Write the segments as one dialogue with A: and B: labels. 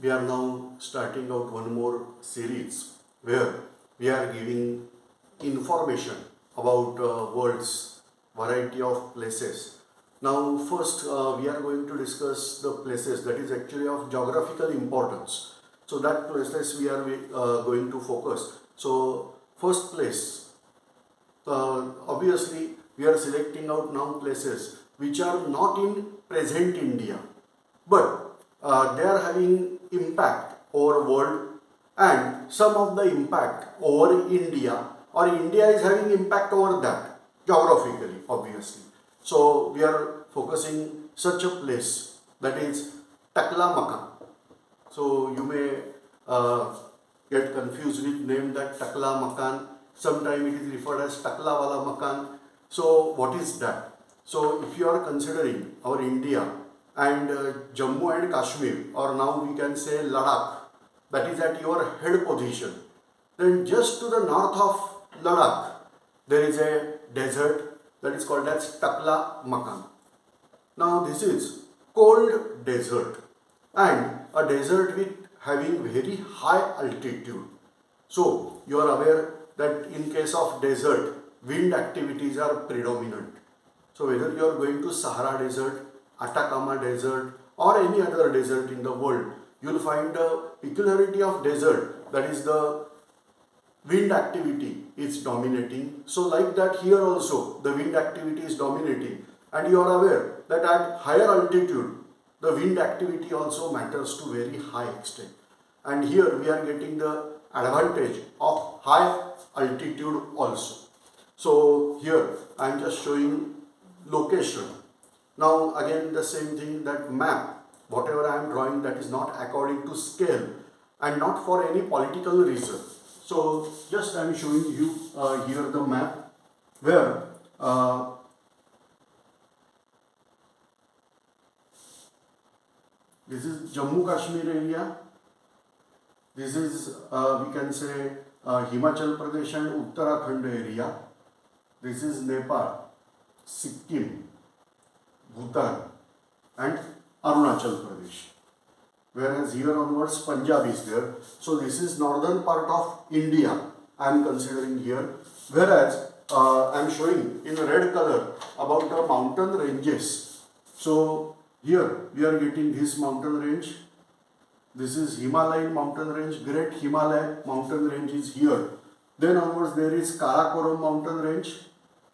A: we are now starting out one more series where we are giving information about world's variety of places. Now first we are going to discuss the places that is actually of geographical importance. So that places we are going to focus. So first place, obviously we are selecting out now places which are not in present India, but they are having impact over world, and some of the impact over India, or India is having impact over that geographically, obviously. So we are focusing such a place, that is Taklamakan. So you may get confused with name that Takla Makan. Sometimes it is referred as Takla Wala Makan. So what is that? So if you are considering our India and Jammu and Kashmir, or now we can say Ladakh, that is at your head position, then just to the north of Ladakh there is a desert that is called as Takla Makan. Now this is cold desert, and a desert with having very high altitude. So you are aware that in case of desert, wind activities are predominant. So whether you are going to Sahara Desert, Atacama Desert, or any other desert in the world, you will find the peculiarity of desert, that is the wind activity is dominating. So like that here also the wind activity is dominating, and you are aware that at higher altitude the wind activity also matters to very high extent, and here we are getting the advantage of high altitude also. So here I am just showing location. Now again the same thing, that map, whatever I am drawing, that is not according to scale and not for any political reason. So just I am showing you here the map where this is Jammu Kashmir area, this is we can say Himachal Pradesh and Uttarakhand area, this is Nepal, Sikkim, Bhutan and Arunachal Pradesh. Whereas here onwards Punjab is there. So this is northern part of India I am considering here. Whereas I am showing in red color about the mountain ranges. So here we are getting this mountain range. This is Himalayan mountain range, Great Himalaya mountain range is here. Then onwards there is Karakoram mountain range,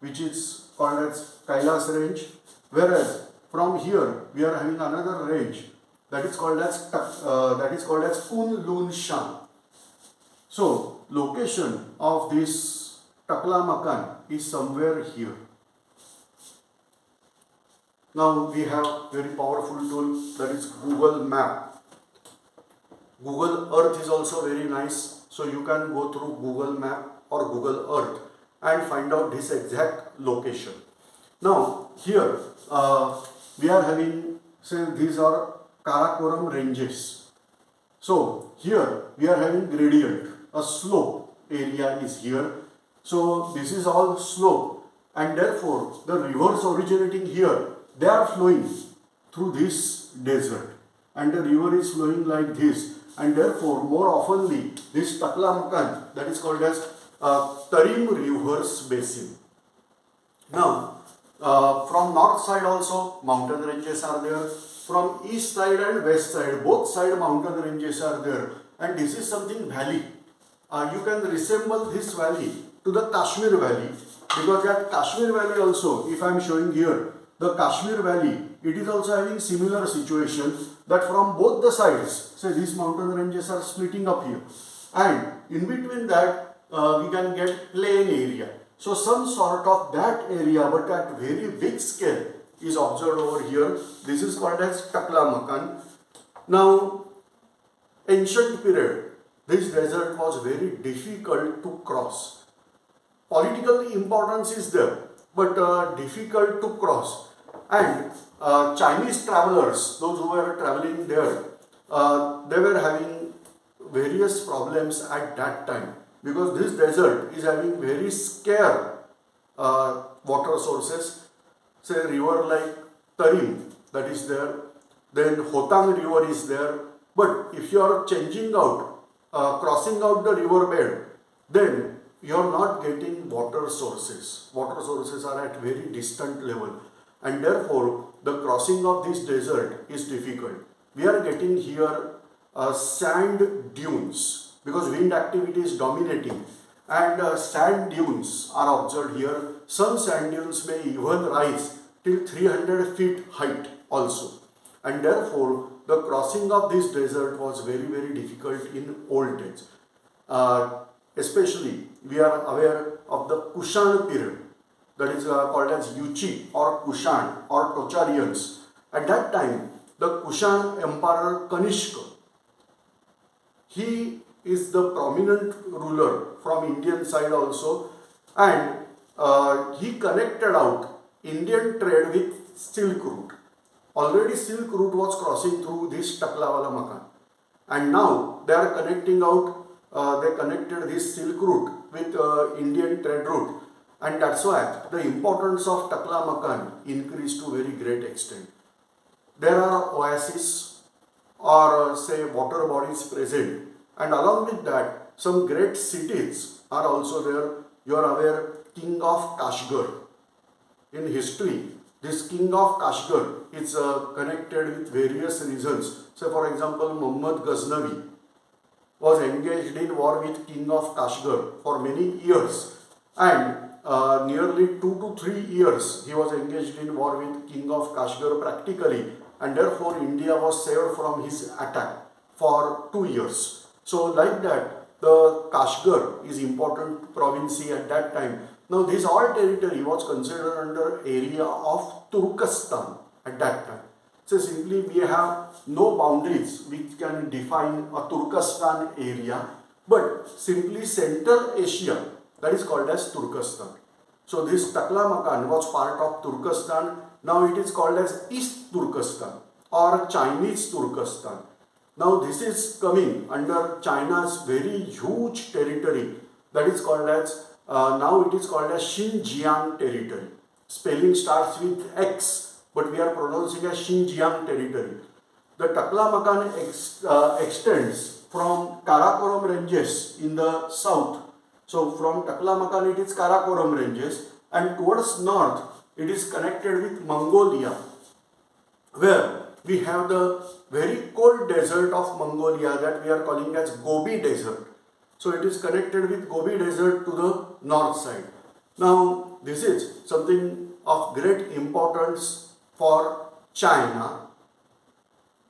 A: which is called as Kailas range. Whereas from here we are having another range that is called as Kun Lun Shan. So location of this Takla Makan is somewhere here. Now we have very powerful tool, that is Google Map. Google Earth is also very nice, so you can go through Google Map or Google Earth and find out this exact location. Now here we are having, say these are Karakoram ranges. So here we are having gradient, a slope area is here. So this is all slope, and therefore the rivers originating here, they are flowing through this desert, and the river is flowing like this, and therefore more oftenly this Takla Makan, that is called as Tarim Rivers Basin. Now from north side also mountain ranges are there, from east side and west side, both side mountain ranges are there, and this is something valley. You can resemble this valley to the Kashmir Valley, because at Kashmir Valley also, if I am showing here, the Kashmir Valley, it is also having similar situation, that from both the sides, say these mountain ranges are splitting up here, and in between that we can get plain area. So some sort of that area, but at very big scale, is observed over here. This is called as Takla Makan. Now ancient period, this desert was very difficult to cross. Political importance is there, but difficult to cross. And Chinese travelers, those who were traveling there, they were having various problems at that time, because this desert is having very scarce water sources. Say river like Tarim, that is there, then Hotang river is there, But if you are changing out, crossing out the river bed, then you are not getting water sources. Water sources are at very distant level, and therefore the crossing of this desert is difficult. We are getting here sand dunes because wind activity is dominating, and sand dunes are observed here. Some sand dunes may even rise till 300 feet height also, and therefore the crossing of this desert was very difficult in old days. Especially we are aware of the Kushan period, that is called as Yuchi or Kushan or Tocharians. At that time, the Kushan Emperor Kanishka, he is the prominent ruler from Indian side also, and he connected out Indian trade with Silk Route. Already Silk Route was crossing through this Taklawala Makan, and now they are connecting out, they connected this Silk Route with Indian trade route, and that's why the importance of Takla Makan increased to very great extent. There are oases or say water bodies present, and along with that some great cities are also there. You are aware, King of Kashgar. In history, this King of Kashgar is connected with various reasons. So for example, Muhammad Ghaznavi was engaged in war with King of Kashgar for many years, and nearly 2 to 3 years he was engaged in war with King of Kashgar practically, and therefore India was saved from his attack for 2 years. So like that, the Kashgar is important province at that time. Now this all territory was considered under area of Turkestan at that time. So simply we have no boundaries which can define a Turkestan area, but simply Central Asia, that is called as Turkestan. So this Taklamakan was part of Turkestan. Now it is called as East Turkestan or Chinese Turkestan. Now this is coming under China's very huge territory, that is called as now it is called as Xinjiang territory. Spelling starts with X, but we are pronouncing as Xinjiang territory. The Taklamakan extends from Karakoram ranges in the south. So from Taklamakan it is Karakoram ranges, and towards north it is connected with Mongolia, where we have the very cold desert of Mongolia that we are calling as Gobi Desert. So it is connected with Gobi Desert to the north side. Now this is something of great importance for China.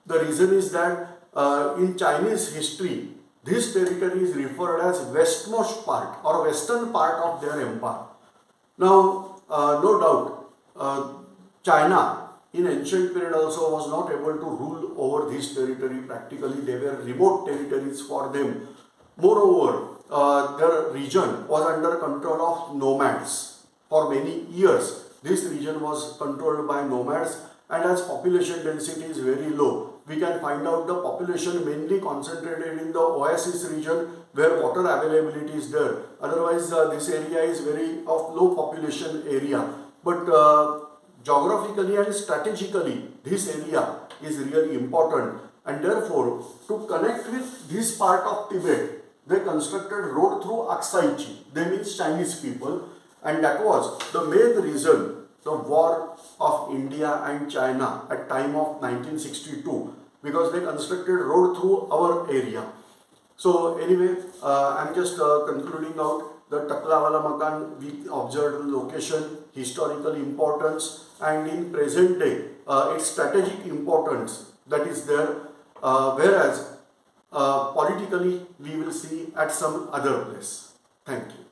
A: The reason is that in Chinese history, this territory is referred as westmost part or western part of their empire. Now, no doubt, China in ancient period also was not able to rule over this territory practically. They were remote territories for them. Moreover, their region was under control of nomads. For many years, this region was controlled by nomads, and as population density is very low, we can find out the population mainly concentrated in the oasis region where water availability is there. Otherwise, this area is very of low population area. But geographically and strategically, this area is really important, and therefore to connect with this part of Tibet, they constructed road through Aksai Chi. They means Chinese people, and that was the main reason the war of India and China at time of 1962, because they constructed road through our area. So anyway, I am just concluding out the Taklawala Makan. We observed the location, historical importance, and in present day its strategic importance that is there, whereas politically we will see at some other place. Thank you.